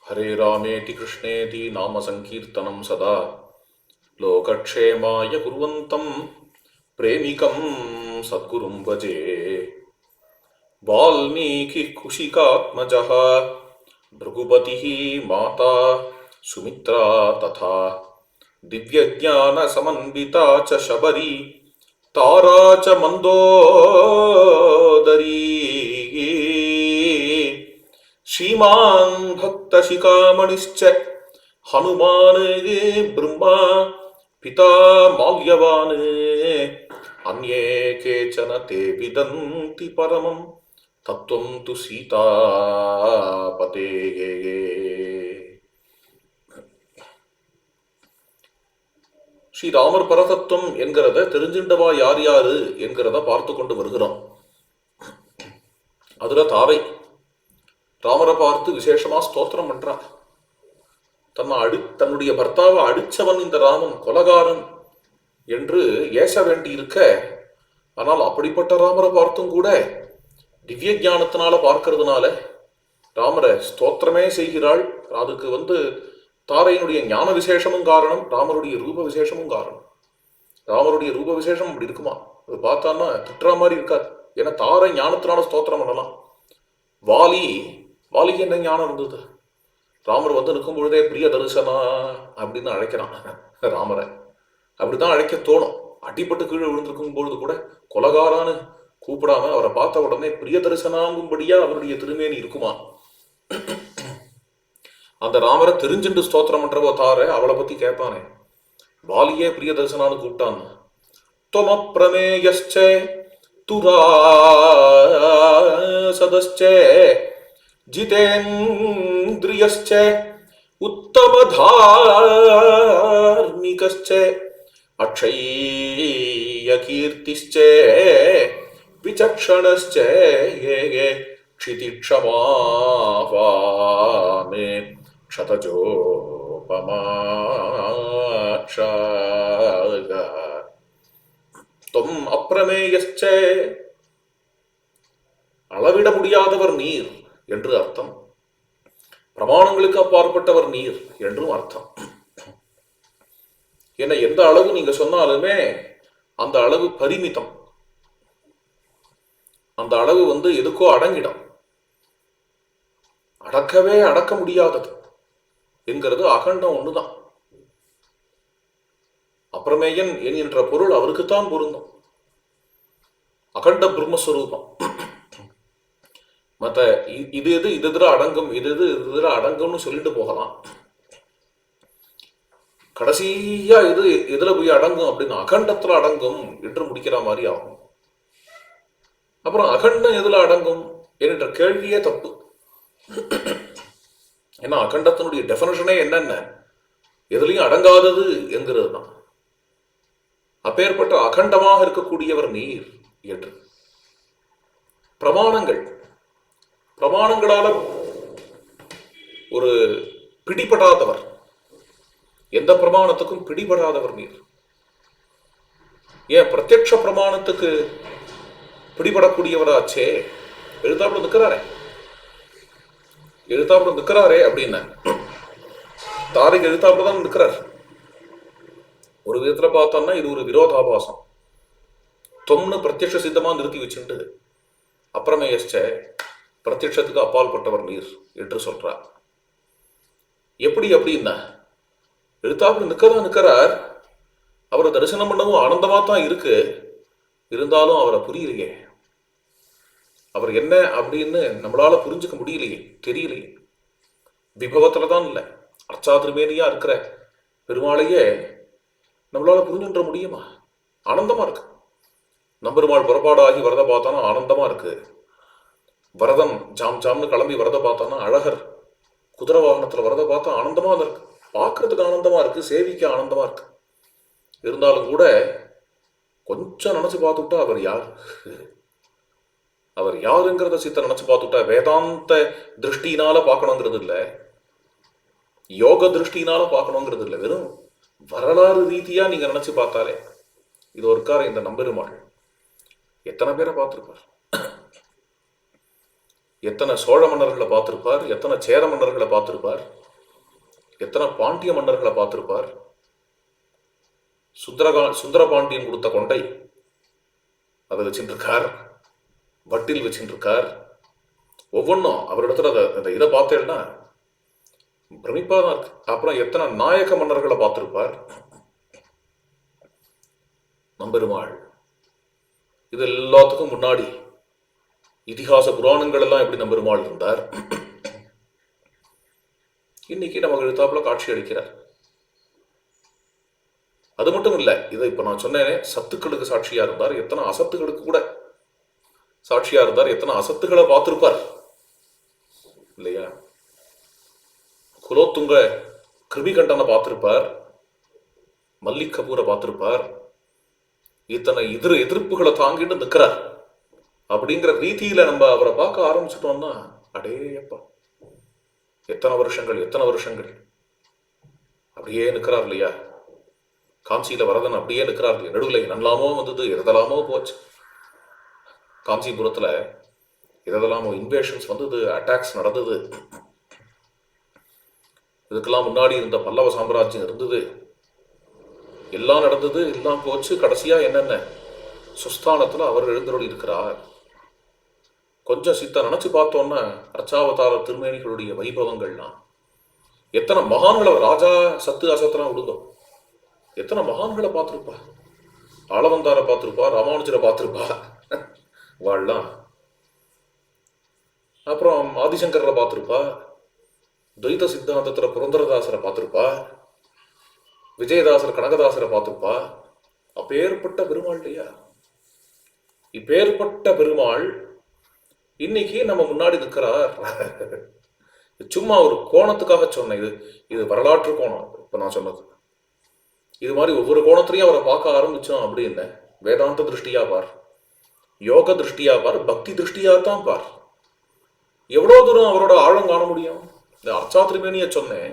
हरे रामेति कृष्णेति नाम संकीर्तनं सदा लोकक्षेमाय कुर्वन्तं प्रेमिकं सद्गुरुं भजे। वाल्मीकिः कुशिकात्मजः भृगुपतिः माता सुमित्रा तथा दिव्यज्ञानसमन्विता च शबरी तारा च मन्दोदरी। श्रीमान् भक्तशिखामणिश्च हनुमान् ब्रह्मा पिता माल्यवान् अन्ये केचन ते विदन्ति परमं तत्त्वं तु सीतापतेः। ஸ்ரீராமர் பரதத்துவம் என்கிறத தெரிஞ்சின்றவா யார் யாரு என்கிறத பார்த்து கொண்டு வருகிறோம். அதுல தாரை ராமரை பார்த்து விசேஷமா ஸ்தோத்திரம் பண்றா. தன்னுடைய பர்த்தாவை அடிச்சவன் இந்த ராமன் கொலகாரன் என்று ஏச வேண்டி இருக்க, ஆனால் அப்படிப்பட்ட ராமரை பார்த்தும் கூட திவ்ய ஞானத்தினால பார்க்கறதுனால ராமரை ஸ்தோத்திரமே செய்கிறாள். அதுக்கு தாரையினுடைய ஞான விசேஷமும் காரணம், ராமருடைய ரூப விசேஷமும் காரணம். ராமருடைய ரூப விசேஷம் அப்படி இருக்குமா, அது பார்த்தான்னா திட்டுற மாதிரி இருக்காது. ஏன்னா தாரை ஞானத்தினால ஸ்தோத்திரம் பண்ணலாம். வாலிக்கு என்ன ஞானம் இருந்தது? ராமர் இருக்கும் பொழுதே பிரிய தரிசனா அப்படின்னு அழைக்கிறான் ராமரை. அப்படித்தான் அழைக்க தோணும். அடிப்பட்டு கீழே விழுந்திருக்கும் பொழுது கூட கொலகாரான்னு கூப்பிடாம அவரை பார்த்த உடனே பிரிய தரிசனாங்கும்படியா அவருடைய திருமேனி இருக்குமா? அந்த ராமரை தெரிஞ்சுட்டு ஸ்தோத்திரம் பண்றவோ தார அவளை பத்தி கேட்பானே, வாலியே பிரிய தரிசனான்னு கூப்பிட்டான். தொமப்பிரமேயஸ்ச துராசதஸ்ச ஜிதேந்திரியஸ்ச உத்தமதார்மிகஸ்ச அக்ஷயகீர்த்திஸ்ச விசக்ஷணஸ்ச க்ஷிதிக்ஷமாவாமே க்ஷதஜோபமாக்ஷாக. தொம் அப்பிரமேயஸ்ச, அளவிட முடியாதவர் நீர் என்று அர்த்தம். பிரமாணங்களுக்கு அப்பாற்பட்டவர் நீர் என்றும் அர்த்தம். என்ன எந்த அளவு நீங்க சொன்னாலுமே அந்த அளவு பரிமிதம், அந்த அளவு எதுக்கோ அடங்கிடும். அடக்க முடியாதது என்கிறது அகண்டம் ஒண்ணுதான். அப்பிரமேயன் என்கின்ற பொருள் அவருக்குத்தான் பொருந்தும். அகண்ட பிரம்மஸ்வரூபம். மற்ற இது இதுல அடங்கும், இதுல அடங்கும்னு சொல்லிட்டு போகலாம். கடைசியா இது எதுல போய் அடங்கும் அப்படின்னு அகண்டத்துல அடங்கும் என்று முடிக்கிற மாதிரி ஆகும். அப்புறம் அகண்டம் எதுல அடங்கும் என்ற கேள்வியே தப்பு. ஏன்னா அகண்டத்தினுடைய டெஃபினிஷனே என்னென்ன, எதுலையும் அடங்காதது என்கிறது தான். அப்பேற்பட்ட அகண்டமாக இருக்கக்கூடியவர் நீர் என்று பிரமாணங்களால ஒரு பிடிபடாதவர், எந்த பிரமாணத்துக்கும் பிடிபடாதவர் நீர். ஏன் பிரத்யக்ஷ பிரமாணத்துக்கு பிடிபடக்கூடியவராச்சே. எழுத்தாப்புல நிற்கிறாரே அப்படின்னு தாரைக்கு எழுத்தாப்புல தான் நிற்கிறார். ஒரு விதத்துல பார்த்தோம்னா இது ஒரு விரோதாபாசம். தொம்னு பிரத்யக்ஷ சித்தமா நிறுத்தி வச்சுட்டு அப்பிரமேயஸ்ச பிரத்யக்ஷத்துக்கு அப்பால் பட்டவர் நீர் என்று சொல்றார். எப்படி அப்படின்னா எழுத்தாப்புல நிற்கிறார். அவரை தரிசனம் பண்ணவும் ஆனந்தமா தான் இருக்கு. இருந்தாலும் அவரை புரியலையே, அவர் என்ன அப்படின்னு நம்மளால புரிஞ்சுக்க முடியலையே, தெரியலையே. விபவத்துலதான் இல்லை, அர்ச்சாதிருமேனியா இருக்கிற பெருமாளையே நம்மளால புரிஞ்சுன்ற முடியுமா? ஆனந்தமா இருக்கு. நம்பெருமாள் புறப்பாடாகி வரத பார்த்தானா ஆனந்தமா இருக்கு. வரதன் ஜாம்னு கிளம்பி வரத பார்த்தானா அழகர் குதிரை வாகனத்துல வரத பார்த்தா ஆனந்தமா இருக்கு. பார்க்கறதுக்கு ஆனந்தமா இருக்கு, சேவிக்க ஆனந்தமா இருக்கு. இருந்தாலும் கூட கொஞ்சம் நினைச்சு பார்த்துட்டா அவர் யாருங்கிறத சித்த நினைச்சு பார்த்துட்டா வேதாந்த திருஷ்டினால பார்க்கணுங்கிறது இல்லை, யோக திருஷ்டினால பார்க்கணுங்கிறது இல்லை, வெறும் வரலாறு ரீதியா நீங்க நினைச்சு பார்த்தாலே இது ஒரு இந்த நம்பெருமாள் எத்தனை பேரை பார்த்திருப்பார். எத்தனை சோழ மன்னர்களை பார்த்திருப்பார், எத்தனை சேர மன்னர்களை பார்த்திருப்பார், எத்தனை பாண்டிய மன்னர்களை பார்த்திருப்பார். சுந்தர பாண்டியன் கொடுத்த கொண்டை அதை வச்சுட்டு இருக்கார், வட்டில் வச்சுட்டு இருக்கார். ஒவ்வொன்றும் அவரிடத்துல அந்த இதை பார்த்தேன்னா பிரமிப்பா தான் இருக்கு. அப்புறம் எத்தனை நாயக்க மன்னர்களை பார்த்திருப்பார் நம்பெருமாள். இது எல்லாத்துக்கும் முன்னாடி இதிகாச புராணங்கள் எல்லாம் எப்படி நம்பெருமாள் இருந்தார், இன்னைக்கு நமக்கு எழுத்தாப்புல காட்சி அளிக்கிறார். அது மட்டும் இல்ல, இதை இப்ப நான் சொன்னேனே, சத்துக்களுக்கு சாட்சியா இருந்தார், எத்தனை அசத்துகளுக்கு கூட சாட்சியா இருந்தார், எத்தனை அசத்துகளை பார்த்திருப்பார் இல்லையா. குலோத்துங்க கிருமிகண்டனை பார்த்திருப்பார், மல்லிகபூரை பார்த்திருப்பார். இத்தனை எதிர்ப்புகளை தாங்கிட்டு நிற்கிறார். அப்படிங்கிற ரீதியில நம்ம அவரை பார்க்க ஆரம்பிச்சிட்டோம்னா அடேயப்பா எத்தனை வருஷங்கள் அப்படியே நிற்கிறார் இல்லையா. காஞ்சியில வரதன் அப்படியே நிற்கிறார். நடுவில் என்னெல்லாமோ வந்தது, எதெல்லாமோ போச்சு. காஞ்சிபுரத்துல எதெல்லாமோ இன்வேஷன்ஸ் வந்தது, அட்டாக்ஸ் நடந்தது. இதுக்கெல்லாம் முன்னாடி இருந்த பல்லவ சாம்ராஜ்யம் இருந்தது, எல்லாம் நடந்தது, எல்லாம் போச்சு. கடைசியா என்னென்ன சுஸ்தானத்துல அவர் எழுந்தருளி இருக்கிறார். கொஞ்சம் சித்த நினைச்சு பார்த்தோம்னா அர்ச்சாவதார திருமேனிகளுடைய வைபவங்கள்லாம் எத்தனை மகான்களை, ராஜா சத்து அசத்தெல்லாம் விடுதோம், எத்தனை மகான்களை பார்த்திருப்பா. ஆளவந்தாரை பார்த்திருப்பா, ராமானுஜரை பார்த்திருப்பா வாழலாம். அப்புறம் ஆதிசங்கரை பார்த்திருப்பா, துவைத சித்தாந்தத்துல புரந்தரதாசரை பார்த்திருப்பா, விஜயதாசர் கனகதாசரை பார்த்திருப்பா. அப்பேற்பட்ட பெருமாள் இல்லையா. இப்பேற்பட்ட பெருமாள் இன்னைக்கு நம்ம முன்னாடி நிற்கிறார். சும்மா ஒரு கோணத்துக்காக சொன்னேன். இது வரலாற்று கோணம். இப்ப நான் சொன்னது இது மாதிரி ஒவ்வொரு கோணத்திலையும் அவரை பார்க்க ஆரம்பிச்சோம் அப்படின்னு வேதாந்த திருஷ்டியா பார், யோக திருஷ்டியா பார், பக்தி திருஷ்டியா தான் பார். எவ்வளவு தூரம் அவரோட ஆழம் காண முடியும். இந்த அர்ச்சாத்திரிமேனிய சொன்னேன்,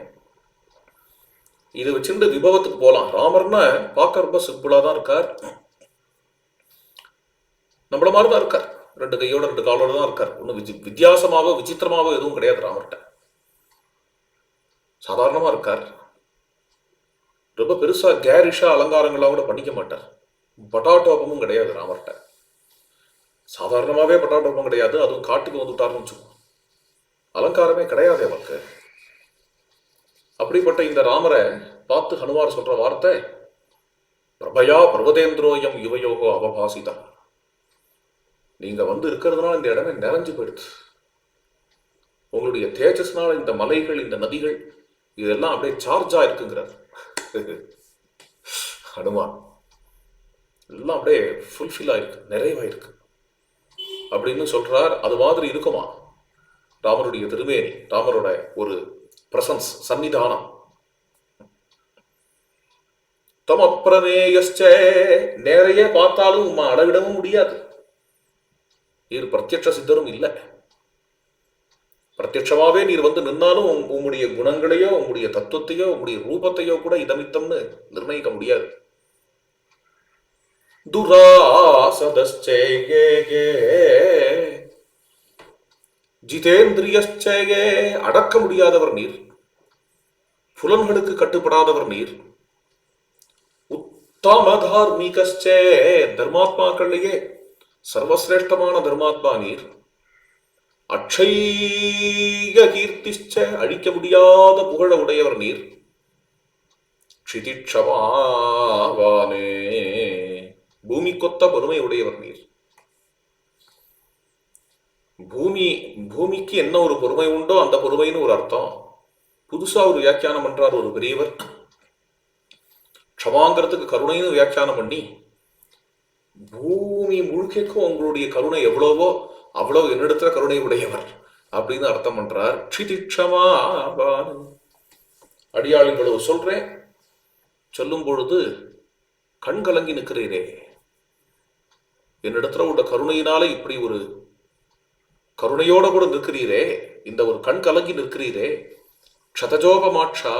இது வச்சுட்டு விபவத்துக்கு போலாம். ராமர்னா பார்க்க ரொம்ப சிம்பிளா தான் இருக்கார், நம்மள மாதிரிதான் இருக்கார். 2 கையோட 2 காலோட தான் இருக்கார். ஒன்னும் வித்தியாசமாவோ விசித்திரமாவோ எதுவும் கிடையாது ராமர்கிட்ட. சாதாரணமா இருக்கார். ரொம்ப பெருசா கேரிஷா அலங்காரங்களா கூட பண்ணிக்க மாட்டார். பட்டாட்டோப்பமும் கிடையாது ராமர்கிட்ட. சாதாரணமாவே பட்டாட்டோப்பம் கிடையாது. அதுவும் காட்டுக்கு வந்துட்டாருன்னு வச்சுக்கோ, அலங்காரமே கிடையாது அவருக்கு. அப்படிப்பட்ட இந்த ராமரை பார்த்து ஹனுமார் சொல்ற வார்த்தை, பிரபயா பர்வதேந்திரோயம் யுவயோகோ அவபாசிதா. நீங்க வந்து இருக்கிறதுனால இந்த இடமே நிறைஞ்சு போயிடுது. உங்களுடைய தேஜஸ்னால இந்த மலைகள், இந்த நதிகள் இதெல்லாம் அப்படியே சார்ஜா இருக்குங்கிறார் ஹனுமான். எல்லாம் அப்படியே ஃபுல்ஃபில் ஆயிருக்கு, நிறைவாயிருக்கு அப்படின்னு சொல்றார். அது மாதிரி இருக்குமா ராமருடைய திருமேனி, ராமரோட ஒரு பிரசன்ஸ், சன்னிதானம். தமப்பிரமேயஸ்ச, நேரையே பார்த்தாலும் அளவிடவும் முடியாது. நீர் பிரத்யட்ச சித்தரும் இல்லை. பிரத்யட்சமாவே நீர் வந்து நின்னாலும் உங்களுடைய குணங்களையோ, உங்களுடைய தத்துவத்தையோ, உங்களுடைய ரூபத்தையோ கூட இதமித்தம்னு நிர்ணயிக்க முடியாது. துராசதஸ்சே ஜிதேந்திரியஸ்சே, அடக்க முடியாதவர் நீர். புலன்களுக்கு கட்டுப்படாதவர் நீர். உத்தம தார்மீகஸ்சே, தர்மாத்மாக்கள்லேயே சர்வசிரேஷ்டமான தர்மாத்மா நீர். அக்ஷய கீர்த்திச்ச, அழிக்க முடியாத புகழ உடையவர் நீர். க்ஷிதிக்ஷமாவானே, பூமி கொத்த பொறுமை உடையவர் நீர். பூமிக்கு என்ன ஒரு பொறுமை உண்டோ அந்த பொறுமைன்னு ஒரு அர்த்தம். புதுசா ஒரு வியாக்கியானம் பண்றார் ஒரு பெரியவர். க்ஷமாங்கிறதுக்கு கருணைன்னு வியாக்கியானம் பண்ணி, பூமி முழுக்கைக்கும் உங்களுடைய கருணை எவ்வளவோ அவ்வளவு என்னிடத்துல கருணை உடையவர் அப்படின்னு அர்த்தம் பண்றார். க்ஷிதிக்ஷமாவான், அடியாளிகளோ சொல்றேன், சொல்லும் பொழுது கண் கலங்கி நிற்கிறீரே. என்னிடத்துல உள்ள கருணையினால இப்படி ஒரு கருணையோட கூட நிற்கிறீரே, இந்த ஒரு கண் கலங்கி நிற்கிறீரே. க்ஷதஜோபமாட்சா,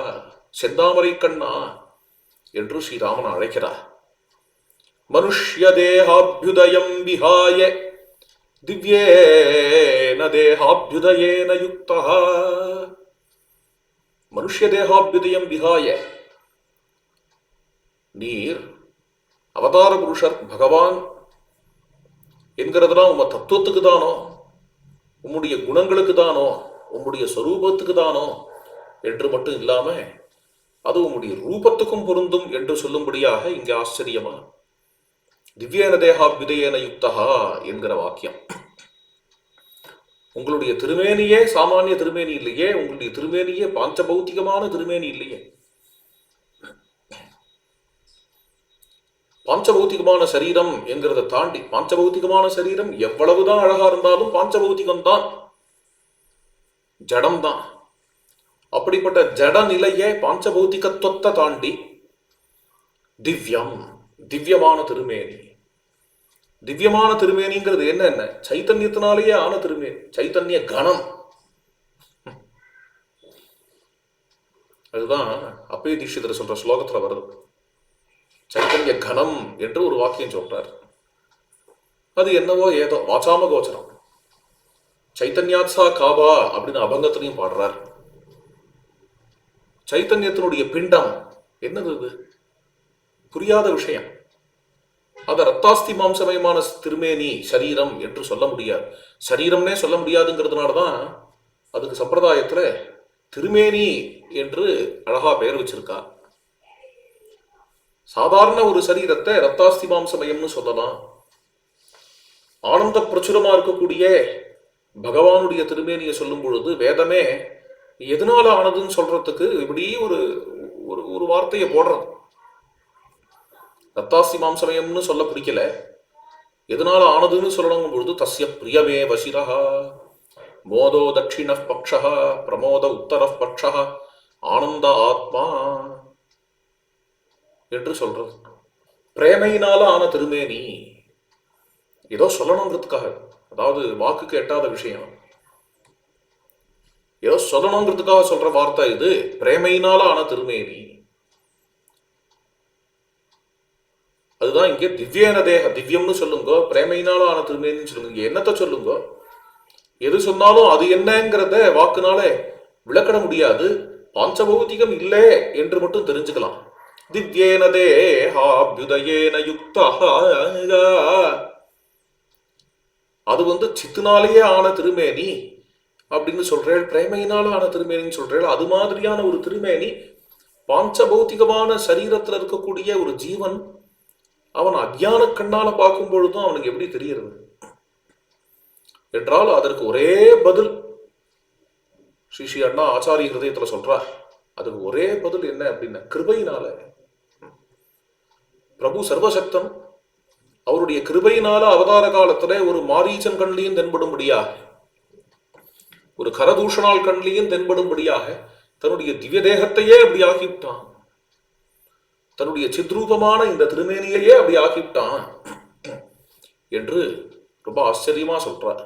செந்தாமரை கண்ணா என்று ஸ்ரீராமன் அழைக்கிறார். மனுஷ்ய தேகாபியுதயம் விஹாய திவ்யேன தேகாபியுதயேன யுக்தா. மனுஷ்ய தேகாபியுதயம் விகாய நீர் அவதார புருஷர் பகவான் என்கிறதுலாம் உம்ம தத்துவத்துக்கு தானோ, உம்முடைய குணங்களுக்கு தானோ, உம்முடைய சொரூபத்துக்கு தானோ என்று மட்டும் இல்லாம அது உம்முடைய ரூபத்துக்கும் பொருந்தும் என்று சொல்லும்படியாக இங்கே ஆச்சரியமா திவ்யேன தேகாபியுதயேன யுக்தா என்கிற வாக்கியம். உங்களுடைய திருமேனியே சாமானிய திருமேனி இல்லையே, உங்களுடைய திருமேனியே பாஞ்சபௌத்திகமான திருமேனி இல்லையே. பாஞ்சபௌத்திகமான சரீரம் என்கிறத தாண்டி, பாஞ்சபௌத்திகமான சரீரம் எவ்வளவுதான் அழகா இருந்தாலும் பாஞ்சபௌத்திகம் தான், ஜடம் தான். அப்படிப்பட்ட ஜட நிலையே பாஞ்சபௌத்திகத்துவத்தை தாண்டி திவ்யம், திவ்யமான திருமேனி. திவ்யமான திருமேனிங்கிறது என்ன? சைத்தன்யத்தினாலேயே ஆன திருமேனி, சைத்தன்ய கணம். அதுதான் அப்பய தீட்சிதர் சொல்ற ஸ்லோகத்துல வருது. சைத்தன்ய கணம் என்று ஒரு வாக்கியம் சொல்றார். அது என்னவோ ஏதோ வாசாம கோச்சரம். சைத்தன்யாத்சா காபா அப்படின்னு அபங்கத்திலையும் பாடுறார். சைத்தன்யத்தினுடைய பிண்டம் என்னது? இது புரியாத விஷயம். அத ரத்தாஸ்தி மாம்சமயமான திருமேனி சரீரம் என்று சொல்ல முடியாது. சரீரம்னே சொல்ல முடியாதுங்கிறதுனாலதான் அதுக்கு சம்பிரதாயத்துல திருமேனி என்று அழகா பெயர் வச்சிருக்கா. சாதாரண ஒரு சரீரத்தை ரத்தாஸ்தி மாம்சமயம்னு சொல்லலாம். ஆனந்த பிரச்சுரமா இருக்கக்கூடிய பகவானுடைய திருமேனியை சொல்லும் பொழுது வேதமே எதனால ஆனதுன்னு சொல்றதுக்கு இப்படி ஒரு ஒரு வார்த்தையை போடுறது. ரத்தாஸ்தி மாம்சமயம்னு சொல்ல பிடிக்கல, எதனால ஆனதுன்னு சொல்லணும் பொழுது தஸ்ய பிரியமே வசிரஹா மோதோ தட்சிண பக்ஷா பிரமோத உத்தர பக்ஷா ஆனந்த ஆத்மா என்று சொல்றது. பிரேமையினால ஆன திருமேனி ஏதோ சொல்லணுங்கிறதுக்காக, அதாவது வாக்குக்கு எட்டாத விஷயம் ஏதோ சொல்லணுங்கிறதுக்காக சொல்ற வார்த்தை இது. பிரேமையினால ஆன திருமேனி. அதுதான் இங்கே திவ்யேன தேக, திவ்யம்னு சொல்லுங்க, பிரேமையினால ஆன திருமேனின்னு சொல்லுங்க. என்னத்தை சொல்லுங்க, எது சொன்னாலும் அது என்னங்கிறத வாக்குனால விளக்கிட முடியாது. பாஞ்சபௌதிகம் இல்லை என்று மட்டும் தெரிஞ்சுக்கலாம். திவ்யேன தேகாபியுதயேன யுக்தா, அது சித்துனாலேயே ஆன திருமேனி அப்படின்னு சொல்றேன். பிரேமையினால ஆன திருமேனின்னு சொல்றேன். அது மாதிரியான ஒரு திருமேனி பாஞ்சபௌத்திகமான சரீரத்தில் இருக்கக்கூடிய ஒரு ஜீவன் அவன் அஜ்ஞான கண்ணால பார்க்கும் பொழுதும் அவனுக்கு எப்படி தெரிகிறது என்றால் அதற்கு ஒரே பதில் ஸ்ரீ ஸ்ரீ அண்ணா ஆச்சாரிய ஹிருதயத்துல சொல்றார். அதுக்கு ஒரே பதில் என்ன அப்படின்னா, கிருபையினால. பிரபு சர்வசக்தன், அவருடைய கிருபையினால அவதார காலத்துல ஒரு மாரீச்சன் கண்லையும் தென்படும்படியாக, ஒரு கரதூஷணால் கண்லையும் தென்படும்படியாக தன்னுடைய திவ்ய தேகத்தையே அப்படி ஆகிவிட்டான். தன்னுடைய சித்ரூபமான இந்த திருமேனியையே அப்படி ஆகிவிட்டான் என்று ரொம்ப ஆச்சரியமா சொல்றார்.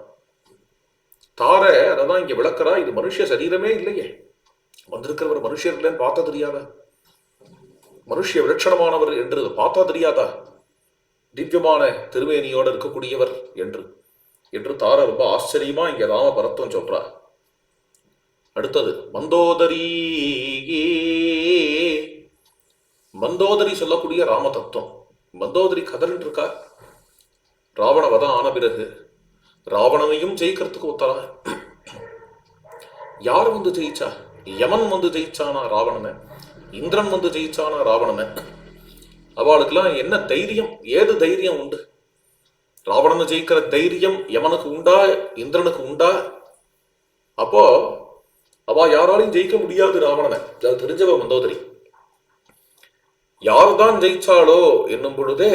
தார அதான் இங்க விளக்குறா. இது மனுஷ சரீரமே இல்லையே, வந்திருக்கிறவர் மனுஷர் இல்லைன்னு பார்த்தா தெரியாதா? மனுஷ விலட்சணமானவர் என்று பார்த்தா தெரியாதா? திவ்யமான திருமேனியோட இருக்கக்கூடியவர் என்று என்று தார ரொம்ப ஆச்சரியமா இங்க ராம பரத்துவம் சொல்றார். அடுத்தது மந்தோதரி. மந்தோதரி சொல்லக்கூடிய ராம தத்துவம். மந்தோதரி கதறின் இருக்கா. ராவண வதம் ஆன பிறகு ராவணனையும் ஜெயிக்கிறதுக்கு ஒத்தரா. யார் ஜெயிச்சா? யமன் ஜெயிச்சானா ராவணனை? இந்திரன் ஜெயிச்சானா ராவணனை? அவளுக்கெல்லாம் என்ன தைரியம், ஏது தைரியம் உண்டு? ராவணனை ஜெயிக்கிற தைரியம் யமனுக்கு உண்டா, இந்திரனுக்கு உண்டா? அப்போ அவ யாராலையும் ஜெயிக்க முடியாது ராவணனை. அது தெரிஞ்சவ மந்தோதரி. யாருதான் ஜெயிச்சாளோ என்னும் பொழுதே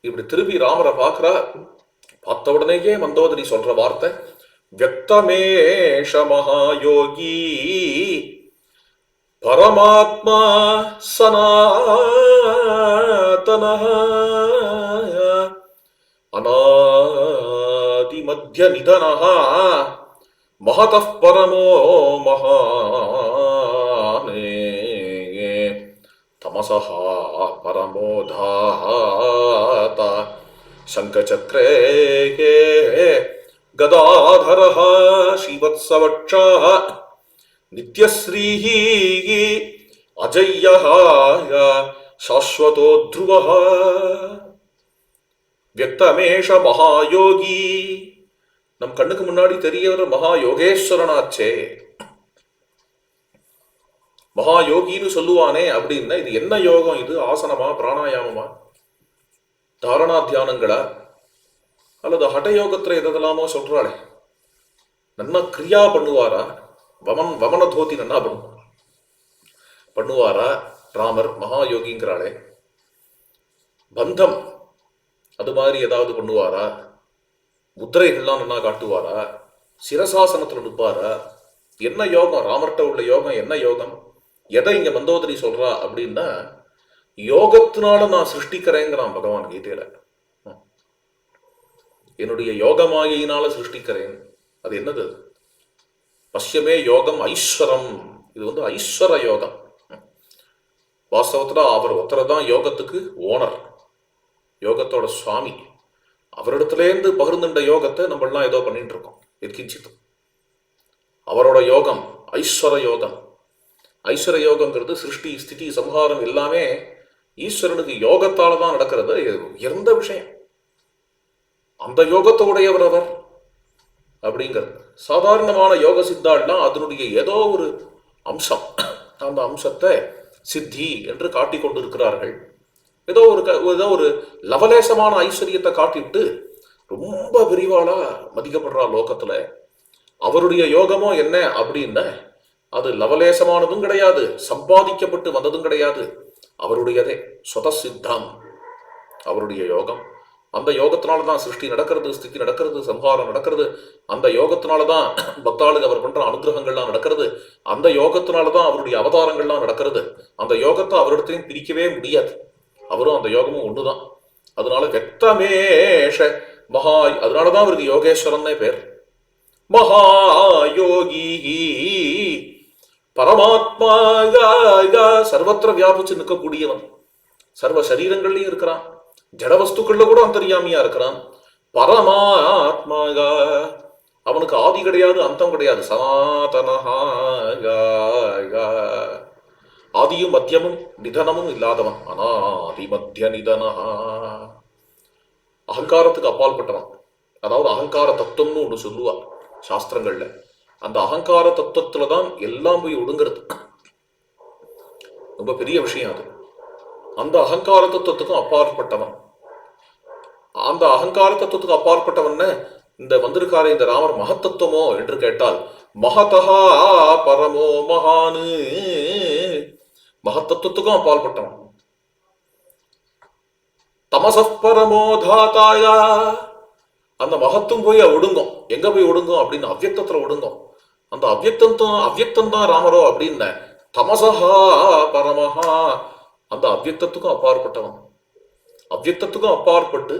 இப்படி திரும்பி ராமரை பார்க்கிறா. பார்த்த உடனேயே மந்தோதரி சொல்ற வார்த்தை, வியக்தமேஷ மகாயோகி பரமாத்மா சனாதனஹ அநாதி மத்ய நிதனஹ மஹதః பரமோ மஹானே தமசஹ பரமோதாத சங்கசக்ரே கதாதரஹ ஸ்ரீவத்சவட்சாஹ நித்யஸ்ரீஹி அஜய்யஹ சாஸ்வதோ த்ருவஹ வியக்தமேஷ மகாயோகி. நம் கண்ணுக்கு முன்னாடி தெரியவர் மகா யோகேஸ்வரனாச்சே. மகா யோகின்னு சொல்லுவானே அப்படின்னா இது என்ன யோகம்? இது ஆசனமா, பிராணாயாமமா, தாரணா தியானங்களா, அல்லது ஹடயோகத்துல எதெல்லாமோ சொல்றாளே, நன்னா கிரியா பண்ணுவாரா? வமன தோத்தி நன்னா பண்ணுவாரா ராமர்? மகா யோகிங்கிறாளே. பந்தம் அது மாதிரி ஏதாவது பண்ணுவாரா? முத்திரைகள்லாம் நன்னா காட்டுவாரா? சிரசாசனத்துல நிற்பாரா? என்ன யோகம் ராமர்கிட்ட உள்ள யோகம்? என்ன யோகம்? எதை இங்க மந்தோதரி சொல்றா அப்படின்னா, யோகத்தினால நான் சிருஷ்டிக்கிறேங்கிறான் பகவான் கீதையில. என்னுடைய யோகமாயினால சிருஷ்டிக்கிறேன். அது என்னது? பஷ்யமே யோகம் ஐஸ்வரம். இது ஐஸ்வர யோகம். வாஸ்தவத்துல அவர் ஒருத்தரை தான் யோகத்துக்கு ஓனர், யோகத்தோட சுவாமி. அவரிடத்துலேருந்து பகிர்ந்துட்ட யோகத்தை நம்மளாம் ஏதோ பண்ணிட்டு இருக்கோம் எத்கிஞ்சித்து. அவரோட யோகம் ஐஸ்வர யோகம். ஐஸ்வர யோகங்கிறது சிருஷ்டி, ஸ்திதி, சம்ஹாரம் எல்லாமே ஈஸ்வரனுக்கு யோகத்தால தான் நடக்கிறது. உயர்ந்த விஷயம். அந்த யோகத்தை உடையவர் அவர் அப்படிங்கிறது. சாதாரணமான யோக சித்தாள்லாம் அதனுடைய ஏதோ ஒரு அம்சம், அந்த அம்சத்தை சித்தி என்று காட்டிக் கொண்டிருக்கிறார்கள். ஏதோ ஒரு லவலேசமான ஐஸ்வர்யத்தை காட்டிவிட்டு ரொம்ப விரிவாளா மதிக்கப்படுறா லோகத்துல. அவருடைய யோகமோ என்ன அப்படின்னா, அது லவலேசமானதும் கிடையாது, சம்பாதிக்கப்பட்டு வந்ததும் கிடையாது. அவருடையதே சுதசித்தம் அவருடைய யோகம். அந்த யோகத்தினால்தான் சிருஷ்டி நடக்கிறது, ஸ்திதி நடக்கிறது, சம்ஹாரம் நடக்கிறது. அந்த யோகத்தினாலதான் பக்தாளுக்கு அவர் பண்ற அனுகிரகங்கள்லாம் நடக்கிறது. அந்த யோகத்தினாலதான் அவருடைய அவதாரங்கள்லாம் நடக்கிறது. அந்த யோகத்தை அவரிடத்தையும் பிரிக்கவே முடியாது. அவரும் அந்த யோகமும் ஒண்ணுதான். அதனால வெக்தமேஷ மகா, அதனாலதான் அவருக்கு யோகேஸ்வரன்னே பேர். மகாயோகி பரமாத்மா, சர்வத்திர வியாபிச்சு நிற்கக்கூடியவன். சர்வ சரீரங்கள்லயும் இருக்கிறான், ஜட வஸ்துக்கள்ல கூட அந்தர்யாமியா இருக்கிறான். பரமாத்மா, அவனுக்கு ஆதி கிடையாது, அந்தம் கிடையாது. சனாதனஹா, ஆதியும் மத்தியமும் நிதனமும் இல்லாதவன். அனாதி மத்திய நிதனஹா, அகங்காரத்துக்கு அப்பால் பட்டவன். அதாவது அகங்கார தத்துவம்னு ஒன்று சொல்லுவா சாஸ்திரங்கள்ல. அந்த அகங்கார தத்துவத்துலதான் எல்லாம் போய் ஒடுங்கிறது. ரொம்ப பெரிய விஷயம் அது. அந்த அகங்கார தத்துவத்துக்கும் அப்பாற்பட்டவன். அந்த அகங்கார தத்துவத்துக்கு அப்பாற்பட்டவன் இந்த வந்திருக்காரு இந்த ராமர் மகத்தத்துவமோ என்று கேட்டால், மகதஹா பரமோ மகானு, மகத்தத்துவத்துக்கும் அப்பாற்பட்டவன். தமசப் பரமோ தாத்தாயா, அந்த மகத்துவம் போய் ஒடுங்கும். எங்க போய் ஒடுங்கும் அப்படின்னு அவ்யக்தத்துல ஒடுங்கும். அந்த அவ்யக்தம் தான் ராமரோ அப்படின்னு தமசஹா பரமஹா, அந்த அவ்யக்தத்துக்கும் அப்பாற்பட்டவன். அவ்யக்தத்துக்கும் அப்பாற்பட்டு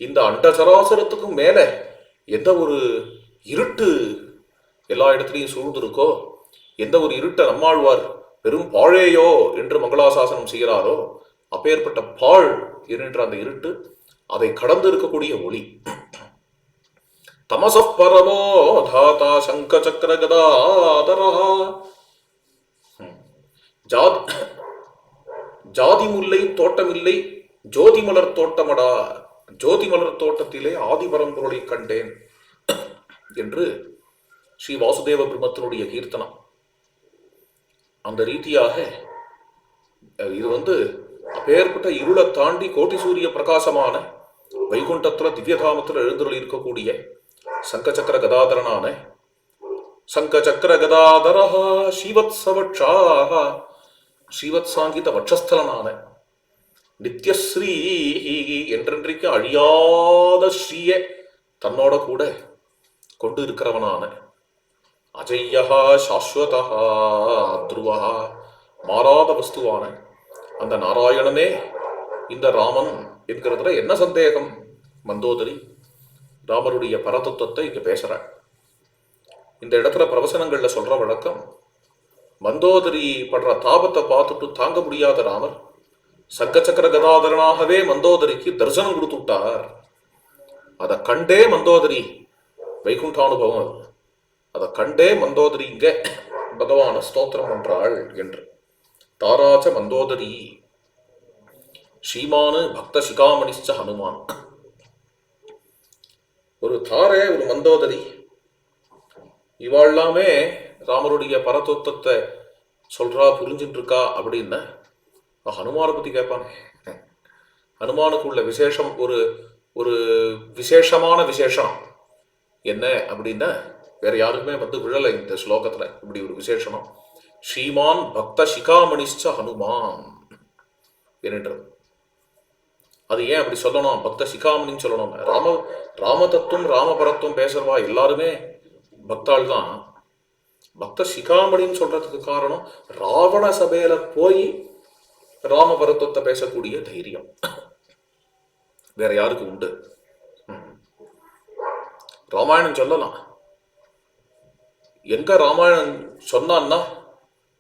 இந்த அண்டசராசரத்துக்கும் மேல எந்த ஒரு இருட்டு எல்லா இடத்துலையும் சூழ்ந்திருக்கோ, எந்த ஒரு இருட்டை நம்மாழ்வார் பெரும் பாழேயோ என்று மங்களாசாசனம் செய்கிறாரோ, அப்பேற்பட்ட பாழ் என்கின்ற அந்த இருட்டு, அதை கடந்து இருக்கக்கூடிய ஒளி. தமசப் பரமோ தாத்தா சங்க சக்கர கதாதரஹா, ஜாதி முல்லை தோட்டமில்லை ஜோதி மலர் தோட்டமடா, ஜோதி மலர் தோட்டத்திலே ஆதி பரம்பொருளை கண்டேன் என்று ஸ்ரீ வாசுதேவ பிரம்மத்தினுடைய கீர்த்தனம். அந்த ரீதியாக இது அப்பேற்பட்ட இருளை தாண்டி கோட்டி சூரிய பிரகாசமான வைகுண்டத்துல திவ்யதாமத்துல எழுந்தருள் இருக்கக்கூடிய சங்கச்சக்கர கதாதரனான சங்கச்சக்கர கதாதரஹா ஸ்ரீவத்சவட்சாஹ, ஸ்ரீவத் சாங்கித வட்சஸ்தலனான நித்யஸ்ரீ என்றென்றைக்கு அழியாத ஸ்ரீய தன்னோட கூட கொண்டு இருக்கிறவனான அஜய்யா சாஸ்வதா துருவா, மாறாத வஸ்துவான அந்த நாராயணனே இந்த ராமன் என்கிறதுல என்ன சந்தேகம்? மந்தோதரி ராமருடைய பரதத்துவத்தை இங்க பேசுற இந்த இடத்துல பிரவசனங்கள்ல சொல்ற வழக்கம், மந்தோதரி படுற தாபத்தை பார்த்துட்டு தாங்க முடியாத ராமர் சங்கச்சக்கர கதாதரனாகவே மந்தோதரிக்கு தரிசனம் கொடுத்து விட்டார். அதை கண்டே மந்தோதரி வைகுண்டானுபவம் அது. அதை கண்டே மந்தோதரி இங்க பகவான ஸ்தோத்திரம் பண்றாள் என்று. தாராச்ச மந்தோதரி ஸ்ரீமானு பக்த சிகாமணிச்ச ஹனுமான். ஒரு தாரே, ஒரு மந்தோதரி, இவாழ்லாமே ராமருடைய பரதத்துவத்தை சொல்றா, புரிஞ்சுட்டு இருக்கா அப்படின்னு ஹனுமானை பத்தி கேட்பானே. ஹனுமானுக்கு உள்ள விசேஷம், ஒரு ஒரு விசேஷமான விசேஷம் என்ன அப்படின்னா வேற யாருக்குமே விழலை இந்த ஸ்லோகத்துல இப்படி ஒரு விசேஷனம். ஸ்ரீமான் பக்த சிகாமணிச்ச ஹனுமான் என்றது. அது ஏன் அப்படி சொல்லணும், பக்த சிகாமணின்னு சொல்லணும்? ராம தத்துவம் ராமபரத்துவம் பேசுறவா எல்லாருமே பக்தாள் தான். பக்த சிகாமணின்னு சொல்றதுக்கு காரணம் ராவண சபையில போய் ராமபரத்துவத்தை பேசக்கூடிய தைரியம் வேற யாருக்கு உண்டு? ராமாயணம் சொல்லலாம். எங்க ராமாயணம் சொன்னான்னா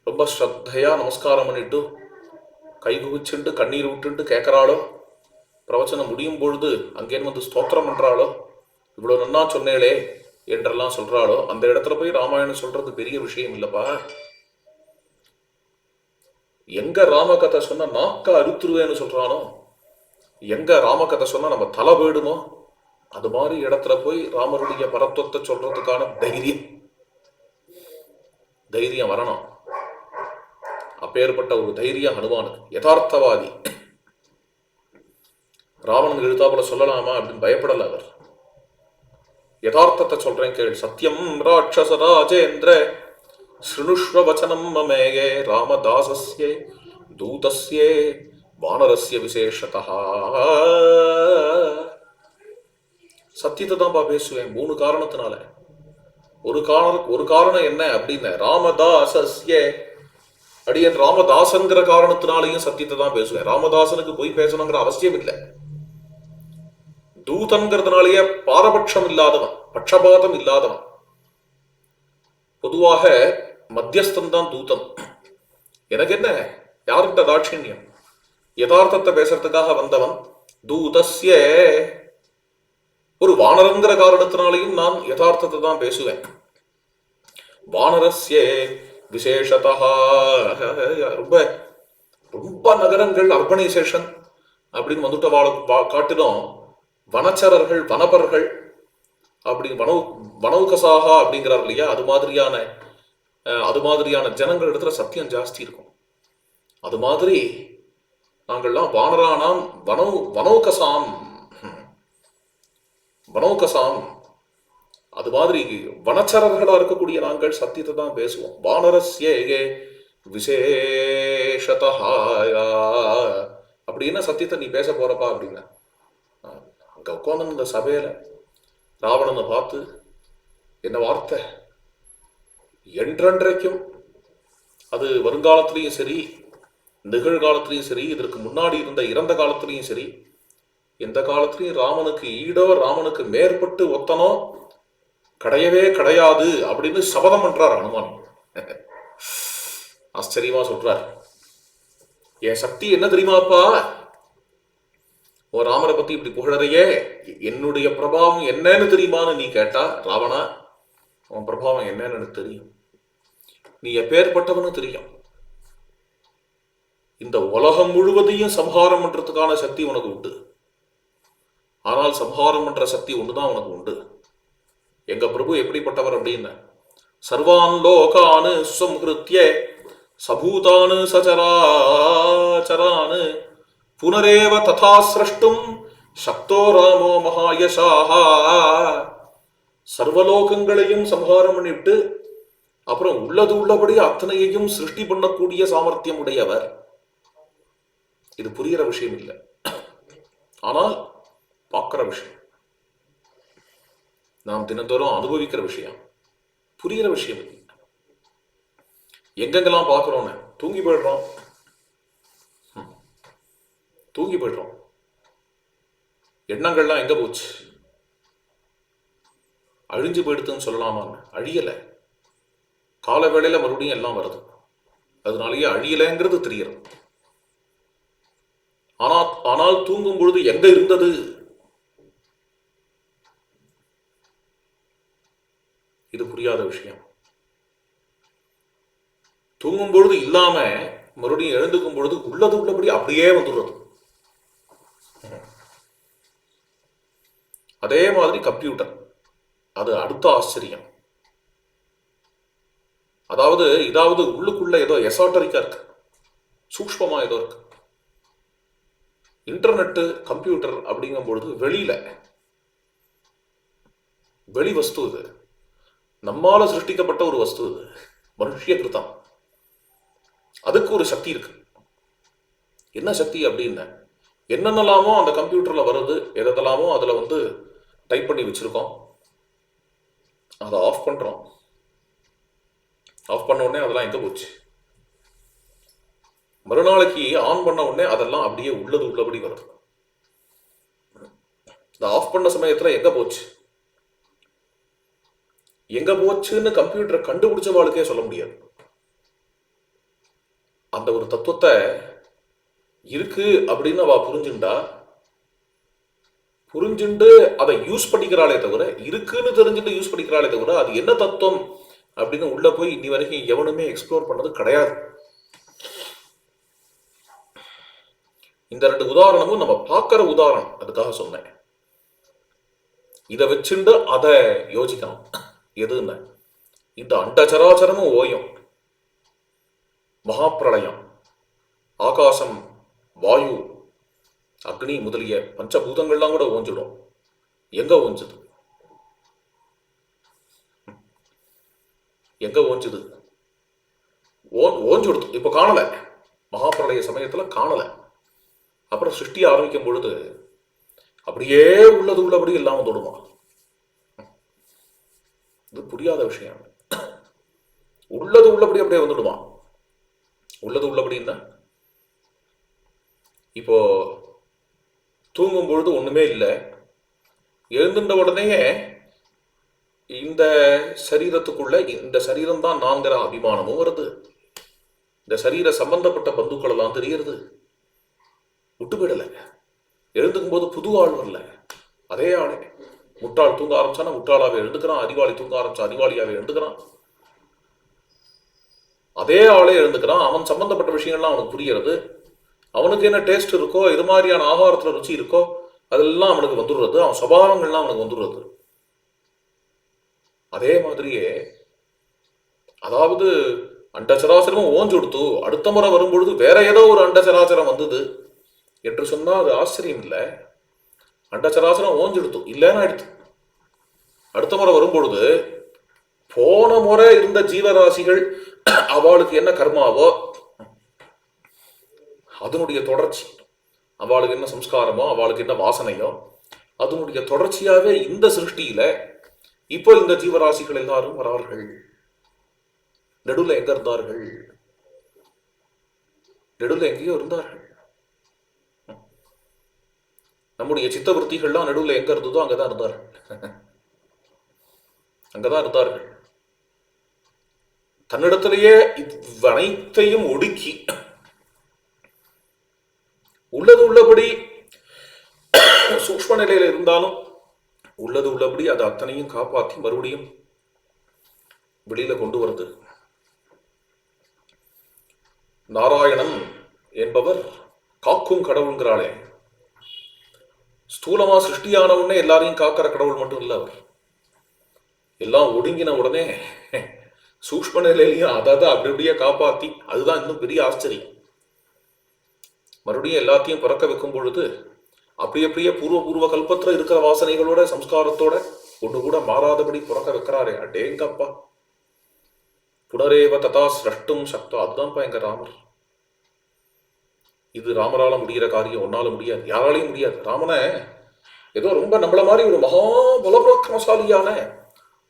ரொம்ப ஸ்ரத்தையா நமஸ்காரம் பண்ணிட்டு கை குவிச்சுட்டு கண்ணீர் விட்டுட்டு கேட்கறாளோ, பிரவச்சனம் முடியும் பொழுது அங்கேன்னு ஸ்தோத்திரம் பண்றாளோ, இவ்வளவு நன்னா சொன்னேளே என்றெல்லாம் சொல்றாளோ, அந்த இடத்துல போய் ராமாயணம் சொல்றது பெரிய விஷயம் இல்லப்பா. எங்க ராமகதை சொன்னா நாக்க அறுத்துருவேன்னு சொல்றானோ, எங்க ராமகதை சொன்னா நம்ம தலை போயிடுமோ, அது மாதிரி இடத்துல போய் ராமருடைய பரத்துவத்தை சொல்றதுக்கான தைரியம் வரணும். அப்பேற்பட்ட ஒரு தைரியம் ஹனுமானுக்கு. யதார்த்தவாதி. ராவணன் எழுத்தாப்புல சொல்லலாமா அப்படின்னு பயப்படல அவர். யதார்த்தத்தை சொல்றேன் கேள். சத்தியம் ராட்சச ராஜேந்திர ஸ்ருணுஷ்வ வச்சனம் மமேயே ராமதாசஸ்யே தூதஸ்யே வானரஸ்ய விசேஷதா. சத்தியத்தை தான்ப்பா பேசுவேன் 3 காரணத்தினால. ஒரு காரணம் என்ன அப்படின்னு, ராமதாசஸ்யே, அடியன் ராமதாசன்கிற காரணத்தினாலையும் சத்தியத்தை தான் பேசுவேன். ராமதாசனுக்கு போய் பேசணுங்கிற அவசியம் இல்லை. தூதன்கிறதுனாலேயே பாரபட்சம் இல்லாதவன், பட்சபாதம் இல்லாதவன். பொதுவாக மத்தியஸ்தன் தான் தூதன். எனக்கு என்ன, யார்கிட்ட தாட்சிணியம்? யதார்த்தத்தை பேசுறதுக்காக வந்தவன் தூதஸ்ய. ஒரு வானரங்கிற காரணத்தினாலையும் நான் யதார்த்தத்தை தான் பேசுவேன். வானரஸ்ய விசேஷதா. ரொம்ப ரொம்ப நகரங்கள் அர்பனைசேஷன் அப்படின்னு வந்துட்டு காட்டிலும் வனச்சரர்கள், வனபர்கள், அப்படி வனவுகசாகா அப்படிங்கிறார் இல்லையா, அது மாதிரியான ஜனங்கள் இடத்துல சத்தியம் ஜாஸ்தி இருக்கும். அது மாதிரி நாங்கள்லாம் வானரானாம் வனவுகசாம். அது மாதிரி வனச்சரர்களா இருக்கக்கூடிய நாங்கள் சத்தியத்தை தான் பேசுவோம். வானரஸ்யே விசேஷதா. அப்படின்னா சத்தியத்தை நீ பேச போறப்பா அப்படின்னா, அங்க உட்காந்து இந்த சபையில ராவணனை பார்த்து என்ன வார்த்தை, என்றென்றைக்கும், அது வருங்காலத்திலையும் சரி, நிகழ்காலத்திலையும் சரி, இதற்கு முன்னாடி இருந்த இறந்த காலத்திலையும் சரி, எந்த காலத்திலையும் ராமனுக்கு ஈடோ ராமனுக்கு மேற்பட்டு ஒத்தனோ கிடையவே கிடையாது அப்படின்னு சபதம் பண்றார் ஹனுமான். ஆச்சரியமா சொல்றார். என் சக்தி என்ன தெரியுமாப்பா, உன் ராமரை பத்தி இப்படி புகழறையே, என்னுடைய பிரபாவம் என்னன்னு தெரியுமான்னு நீ கேட்டா, ராவணா உன் பிரபாவம் என்னன்னு எனக்கு தெரியும். நீ எப்பேற்பட்டவனு தெரியும். இந்த உலகம் முழுவதையும் சம்ஹாரம் பண்றதுக்கான சக்தி உனக்கு உண்டு. ஆனால் சம்ஹாரம் பண்ற சக்தி ஒண்ணுதான் உனக்கு உண்டு. எங்க பிரபு எப்படிப்பட்டவர் அப்படின்னு, சர்வான் லோகானு சம்ஹிருத்ய சபூதானு சச்சராச்சரானு புனரேவ ததா சிரஷ்டும் சக்தோ ராமோ மகாயசாஹா. சர்வலோகங்களையும் சம்ஹாரம் பண்ணிட்டு அப்புறம் உள்ளது உள்ளபடி அத்தனையையும் சிருஷ்டி பண்ணக்கூடிய சாமர்த்தியம் உடையவர். இது புரிகிற விஷயம் இல்லை, ஆனால் பார்க்கிற விஷயம், நாம் தினந்தோறும் அனுபவிக்கிற விஷயம், புரிகிற விஷயம் இல்லை. எங்கெங்கெல்லாம் பார்க்கிறோன்னு தூங்கி போயிடுறோம். எண்ணங்கள்லாம் எங்க போச்சு? அழிஞ்சு போயிடுதுன்னு சொல்லலாமா? அழியல. கால வேளையில மறுபடியும் எல்லாம் வருது. அதனாலேயே அழியலைங்கிறது தெரிகிறது. ஆனால் தூங்கும் பொழுது எங்க இருந்தது? இது புரியாத விஷயம். தூங்கும் பொழுது இல்லாம மறுபடியும் எழுந்துக்கும் பொழுது உள்ளது உள்ளபடி அப்படியே வந்துடுறது. அதே மாதிரி கம்ப்யூட்டர், அது அடுத்த ஆச்சரியம். இதாவது உள்ளுக்குள்ள ஏதோ எசாட்டரிக்கா இருக்கு, சூக்ஷ்மமா ஏதோ இருக்கு. இன்டர்நெட்டு, கம்ப்யூட்டர் அப்படிங்கும் பொழுது வெளி வஸ்து, இது நம்மால சிருஷ்டிக்கப்பட்ட ஒரு வஸ்து, இது மனுஷிய கிருத்தம். அதுக்கு ஒரு சக்தி இருக்கு. என்ன சக்தி அப்படின்னா, என்னென்னலாமோ அந்த கம்ப்யூட்டர்ல வருது, எதெல்லாமோ அதுல டைப் பண்ணி வச்சிருக்கோம், அதை ஆஃப் பண்றோம். ஆஃப் பண்ண உடனே அதெல்லாம் எங்க போச்சு? மறுநாளைக்கு ஆன் பண்ண உடனே அதெல்லாம் அப்படியே உள்ளது உள்ளபடி வருது. இந்த ஆஃப் பண்ண சமயத்துல எங்க போச்சு? எங்க போச்சுன்னு கம்ப்யூட்டரை கண்டுபிடிச்ச வாழ்க்கையே சொல்ல முடியாது. அந்த ஒரு தத்துவத்தை இருக்கு அப்படின்னு அவ புரிஞ்சுண்டு அதை யூஸ் பண்ணிக்கிறாளே தவிர, இருக்குன்னு தெரிஞ்சுட்டு யூஸ் பண்ணிக்கிறாளே தவிர, அது என்ன தத்துவம் அப்படின்னு உள்ள போய் இன்னி வரைக்கும் எவனுமே எக்ஸ்ப்ளோர் பண்ணது கிடையாது. இந்த 2 உதாரணமும் நம்ம பார்க்கிற உதாரணம், அதுக்காக சொன்னேன். இதை வச்சுண்டு அதை யோசிக்கணும். எதுன்னு, இந்த அண்டச்சராச்சரமும் ஓயும், மகாப்பிரளயம், ஆகாசம், வாயு, அக்னி முதலிய பஞ்சபூதங்கள்லாம் கூட ஓஞ்சிடும். எங்க ஓஞ்சுது? எங்க ஓஞ்சுது? ஓஞ்சுடுது. இப்ப காணல, மகாபிரளய சமயத்துல காணல. அப்புறம் சிருஷ்டி ஆரம்பிக்கும் பொழுது அப்படியே உள்ளது உள்ளபடி இல்லாம தொடுமா? இது புரியாத விஷயம். உள்ளது உள்ளபடி அப்படியே வந்துடுமா? உள்ளது உள்ளபடின்னா, இப்போ தூங்கும் பொழுது ஒண்ணுமே இல்லை, எழுந்துட்ட உடனேயே இந்த சரீரத்துக்குள்ள இந்த சரீரம் தான் நான்கிற அபிமானமும் வருது. இந்த சரீர சம்பந்தப்பட்ட பந்துக்கள் எல்லாம் தெரியறது. விட்டு போயிடல. எழுந்துக்கும் போது புது ஆள் வரல, அதே ஆளே. முட்டாள் தூங்க ஆரம்பிச்சானா முட்டாளாவே எழுந்துக்கிறான், அறிவாளி தூங்க ஆரம்பிச்சா அறிவாளியாவே எழுந்துக்கிறான், அதே ஆளே எழுந்துக்கிறான். அவன் சம்பந்தப்பட்ட விஷயங்கள்லாம் அவனுக்கு புரியறது. அவனுக்கு என்ன டேஸ்ட் இருக்கோ, இது மாதிரியான ஆகாரத்துல ருச்சி இருக்கோ, அதெல்லாம் அவனுக்கு வந்துடுறது. அவன் சுபாவங்கள்லாம் அவனுக்கு வந்துடுறது. அதே மாதிரியே அண்டச்சராச்சரமும் ஓஞ்சு கொடுத்து அடுத்த முறை வரும்பொழுது வேற ஏதோ ஒரு அண்டச்சராச்சரம் வந்தது என்று சொன்னா அது ஆச்சரியம் இல்லை. அண்டச்சராச்சரம் ஓஞ்செடுத்து இல்லைன்னா எடுத்து அடுத்த முறை வரும்பொழுது போன முறை இருந்த ஜீவராசிகள் அவளுக்கு என்ன கர்மாவோ அதனுடைய தொடர்ச்சி, அவளுக்கு என்ன சம்ஸ்காரமோ, அவளுக்கு என்ன வாசனையோ, அதனுடைய தொடர்ச்சியாவே இந்த சிருஷ்டியில இப்போ இந்த ஜீவராசிகள் எல்லாரும் வரார்கள். நடுவில் எங்க இருந்தார்கள்? நடுவில் எங்கேயோ இருந்தார்கள். நம்முடைய சித்தவருத்திகள்லாம் நடுவில் எங்க இருந்ததோ அங்கதான் இருந்தார்கள். தன்னிடத்திலேயே அனைத்தையும் ஒடுக்கி உள்ளது உள்ளபடி சூக்ஷ்ம நிலையில இருந்தாலும் உள்ளது உள்ளபடி அதை அத்தனையும் காப்பாற்றி மறுபடியும் வெளியில கொண்டு வருது. நாராயணன் என்பவர் காக்கும் கடவுள்ங்கிறாளே, ஸ்தூலமா சிருஷ்டியான உடனே எல்லாரையும் காக்கிற கடவுள் மட்டும் இல்ல. அவர் எல்லாம் ஒடுங்கின உடனே சூக்ஷ்ம நிலையிலையும் அதை அப்படி அப்படியே காப்பாத்தி, அதுதான் இன்னும் பெரிய ஆச்சரியம். மறுபடியும் எல்லாத்தையும் பிறக்க வைக்கும் பொழுது அப்படியே பூர்வ கல்பத்துல இருக்கிற வாசனைகளோட சம்ஸ்காரத்தோட ஒண்ணு கூட மாறாதபடி பிறக்க வைக்கிறாரே, அடேங்கப்பா. புனரேவ ததா சிரஷ்டும் சக்தா. அதுதான்ப்பா எங்க ராமர். இது ராமரால முடிகிற காரியம் ஒன்னால முடியாது, யாராலையும் முடியாது. ராமனை ஏதோ ரொம்ப நம்மள மாதிரி ஒரு மகா பலபராக்கிரமசாலியான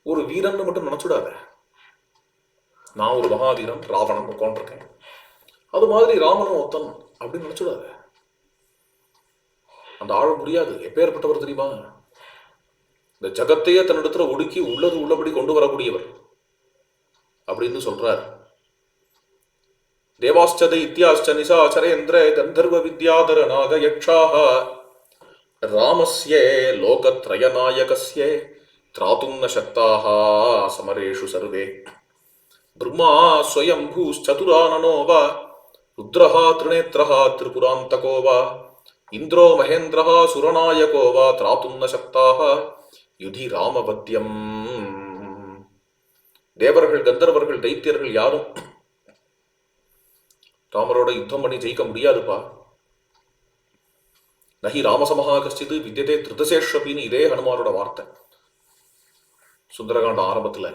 ஒரு வீரன் மட்டும் நினைச்சுடாத. நான் ஒரு மகாவீரன் ராவணன் உட்காண்டிருக்கேன், அது மாதிரி ராமனும் ஒத்தன் அப்படின்னு நினைச்சுடாத. அந்த ஆழ முடியாது. எப்பேற்பட்டவர் தெரியுமா? இந்த ஜகத்தையே தன்னிடத்துல ஒடுக்கி உள்ளது உள்ளபடி கொண்டு வரக்கூடியவர் அப்படின்னு சொல்றார். தேவாஸ்ச தைத்யாஸ்ச நிசாச்சரேந்திர கந்தர்வ வித்யாதர நாக யக்ஷாஹ ராமஸ்ய லோகத்ரய நாயகஸ்ய திராதும் ந சக்தாக சமரேஷு சர்வே பிரம்மா ஸ்வயம்பூச்சதுரானனோ வா ருத்ரஹா திரிநேத்ரஹா திரிபுராந்தகோ வா இந்திரோ மகேந்திரஹா சுரநாயகோ வா திராதும் ந சக்தாக யுதி ராமபத்யம். தேவர்கள், கந்தர்வர்கள், தைத்தியர்கள் யாரும் ராமரோட யுத்தம் பண்ணி ஜெயிக்க முடியாதுப்பா. நகி ராமசமஹா கஷ்டித் வித்யதே திருதசேஷ்வபின்னு இதே ஹனுமானோட வார்த்தை சுந்தரகாண்ட ஆரம்பத்துல.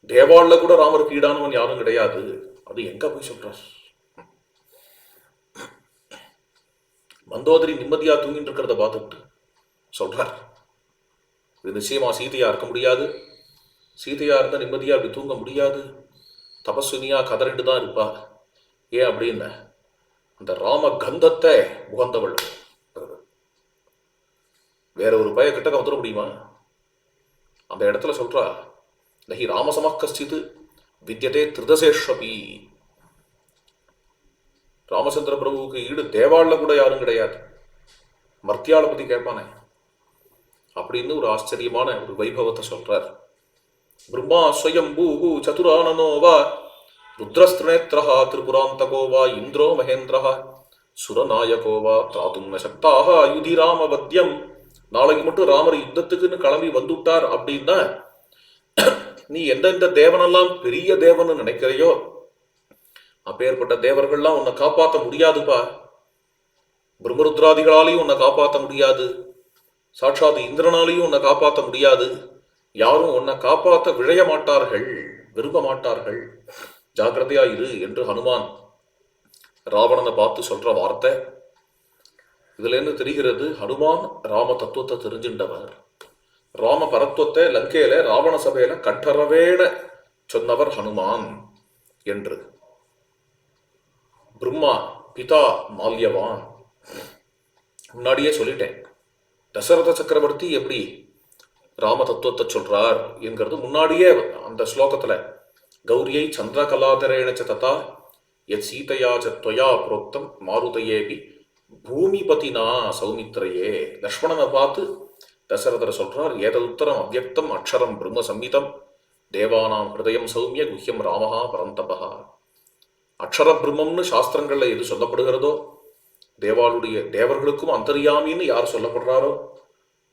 தேவாள்ல கூட ராமருக்கு ஈடானவன் யாரும் கிடையாது. அது எங்க போய் சொல்றார்? மந்தோதரி நிம்மதியா தூங்கிட்டு இருக்கிறத பார்த்துட்டு சொல்றார், இது நிச்சயமா சீதையா இருக்க முடியாது. சீதையா இருந்தா நிம்மதியா அப்படி தூங்க முடியாது. தபஸ்வினியா கதறிட்டு தான் இருப்பா. ஏன் அப்படின்னு, அந்த ராம கந்தத்தை உகந்தவள். வேற ஒரு பய கிட்டக்க வந்துட முடியுமா? அந்த இடத்துல சொல்றா, நகி ராமசம கஷ்டித் வித்யதே திருதசேஷ்வபி. ராமச்சந்திர பிரபுவுக்கு ஈடு தேவாள்ல கூட யாரும் கிடையாது. மர்த்தியாள பத்தி கேட்பானே அப்படின்னு ஒரு ஆச்சரியமான ஒரு வைபவத்தை சொல்றார். பிரம்மா ஸ்வயம்பூஹு சதுரானனோ வா ருத்ரஸ்திரிநேத்ரஹா திரிபுராந்தகோ வா இந்திரோ மகேந்திரஹா சுரநாயகோ வா திராதும் ந சக்தாக யுதி ராமபத்யம். நாளைக்கு மட்டும் ராமர் யுத்தத்துக்குன்னு கிளம்பி வந்துட்டார் அப்படின்னா, நீ எந்தெந்த தேவனெல்லாம் பெரிய தேவன் நினைக்கிறையோ அப்பேற்பட்ட தேவர்கள்லாம் உன்னை காப்பாற்ற முடியாதுப்பா. பிரம்மருத்ராதிகளாலையும் உன்னை காப்பாற்ற முடியாது. சாட்சாத் இந்திரனாலையும் உன்னை காப்பாற்ற முடியாது. யாரும் உன்னை காப்பாற்ற விழைய மாட்டார்கள், விரும்ப மாட்டார்கள். ஜாக்கிரதையா இரு என்று ஹனுமான் ராவணனை பார்த்து சொல்ற வார்த்தை. இதுல இருந்து தெரிகிறது, ஹனுமான் ராம தத்துவத்தை தெரிஞ்சின்றவர். ராம பரத்துவத்தை லங்கையில ராவண சபையில கட்டறவேன சொன்னவர் ஹனுமான் என்று. பிரம்மா பிதா மால்யவான் முன்னாடியே சொல்லிட்டேன். தசரத சக்கரவர்த்தி எப்படி ராம தத்துவத்தை சொல்றார் என்கிறது முன்னாடியே அந்த ஸ்லோகத்துல, கௌரியை சந்திரகலாதரேணச்ச ததா எத் சீதையா சத்வயா புரோக்தம் மாருதையேபி பூமிபதினா சௌமித்ரையே. லக்ஷ்மணனை பார்த்து தசரதர் சொல்றார், ஏததுத்தரம் அவ்யக்தம் அக்ஷரம் பிரம்ம சம்மிதம் தேவானாம் ஹிருதயம் சௌமிய குஹ்யம் ராமஹா பரந்தபஹா. அக்ஷர பிரம்மம்னு சாஸ்திரங்கள்ல எது சொல்லப்படுகிறதோ, தேவர்களுக்கும் அந்தர்யாமின்னு யார் சொல்லப்படுறாரோ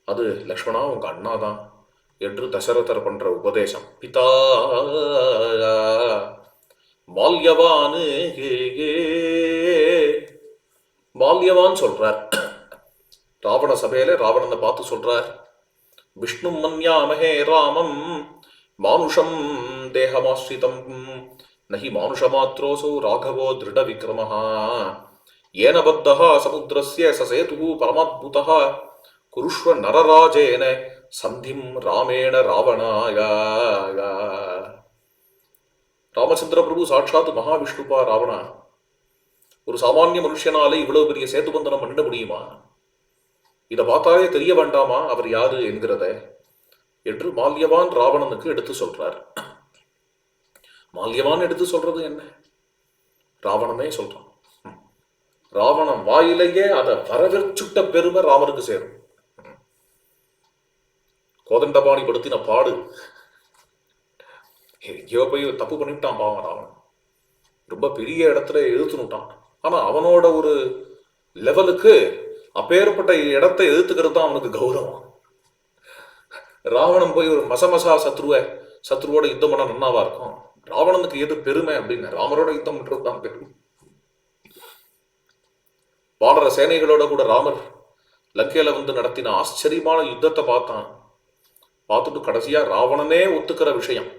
அது லக்ஷ்மணா உங்க அண்ணாதான் என்று தசரதர் பண்ற உபதேசம். பிதா மால்யவான் மால்யவான் சொல்றார். ராவண சபையில ராவணனை பார்த்து சொல்றார், விஷ்ணு மன்யாமஹே ராமம் மானுஷம் தேகமாஸ்ரிதம் நஹி மானுஷமாத்ரோசோ ராகவோ திருட விக்ரமஹா ஏன பத்தஹ சமுத்திரஸ்ய சசேதுஹு பரமாத்புதஹ குருஷ்வ நரராஜேன சந்திம் ராமேண ராவணாய. ராமச்சந்திர பிரபு சாட்சாத் மகாவிஷ்ணுப்பா. ராவணா ஒரு சாமானிய மனுஷனாலே இவ்வளவு பெரிய சேதுபந்தனம் பண்ணிட முடியுமா? இதை பார்த்தாலே தெரிய வேண்டாமா அவர் யாரு என்கிறத என்று மால்யவான் ராவணனுக்கு எடுத்து சொல்றார். மால்யவான் எடுத்து சொல்றது என்ன? ராவணனே சொல்றான். ராவணன் வாயிலேயே அதை வரவேற்சுட்ட பெருமை ராமருக்கு சேரும். கோதண்டபாணி படுத்தின பாடு. எங்கேயோ போய் தப்பு பண்ணிவிட்டான் பாவன் ராவணன். ரொம்ப பெரிய இடத்துல எதிர்த்துனுட்டான். ஆனா அவனோட ஒரு லெவலுக்கு அப்பேற்பட்ட இடத்தை எதிர்த்துக்கிறது தான் அவனுக்கு கௌரவம். ராவணன் போய் ஒரு மசமசா சத்ருவோட யுத்தம் பண்ண நன்னாவா இருக்கும். ராவணனுக்கு எது பெருமை அப்படின்னு, ராமரோட யுத்தம் பண்றது தான் பெருமை. வானர சேனைகளோட கூட ராமர் லங்கையில வந்து நடத்தின ஆச்சரியமான யுத்தத்தை பார்த்தான். பார்த்துட்டு கடைசியா ராவணனே ஒத்துக்கிற விஷயம்.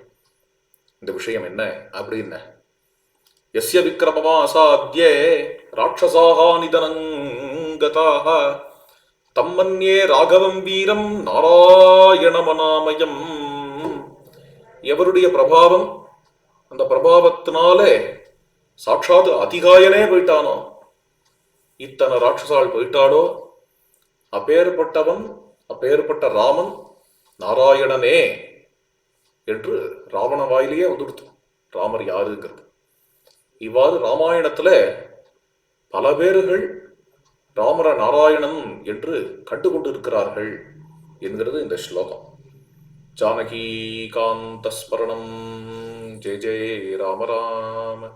இந்த விஷயம் என்ன அப்படின்னு, யஸ்ய விக்ரமமா அசாத்யே ராட்சசாஹ நிதனங்கதாக தம்மன்யே ராகவம் வீரம் நாராயணமனாமயம். எவருடைய பிரபாவம், அந்த பிரபாவத்தினாலே சாட்சாத் அதிகாயனே போயிட்டானோ, இத்தனை ராட்சசால் போயிட்டாடோ, அப்பேற்பட்டவன், அப்பேற்பட்ட ராமன் நாராயணனே என்று ராவண வாயிலேயே வந்துடுத்து ராமர் யாருங்கிறது. இவ்வாறு ராமாயணத்துல பல பேர்கள் ராமர நாராயணன் என்று கண்டுகொண்டு இருக்கிறார்கள் என்கிறது இந்த ஸ்லோகம். ஜானகி காந்த ஸ்மரணம் ஜெய ஜெய ராம ராம.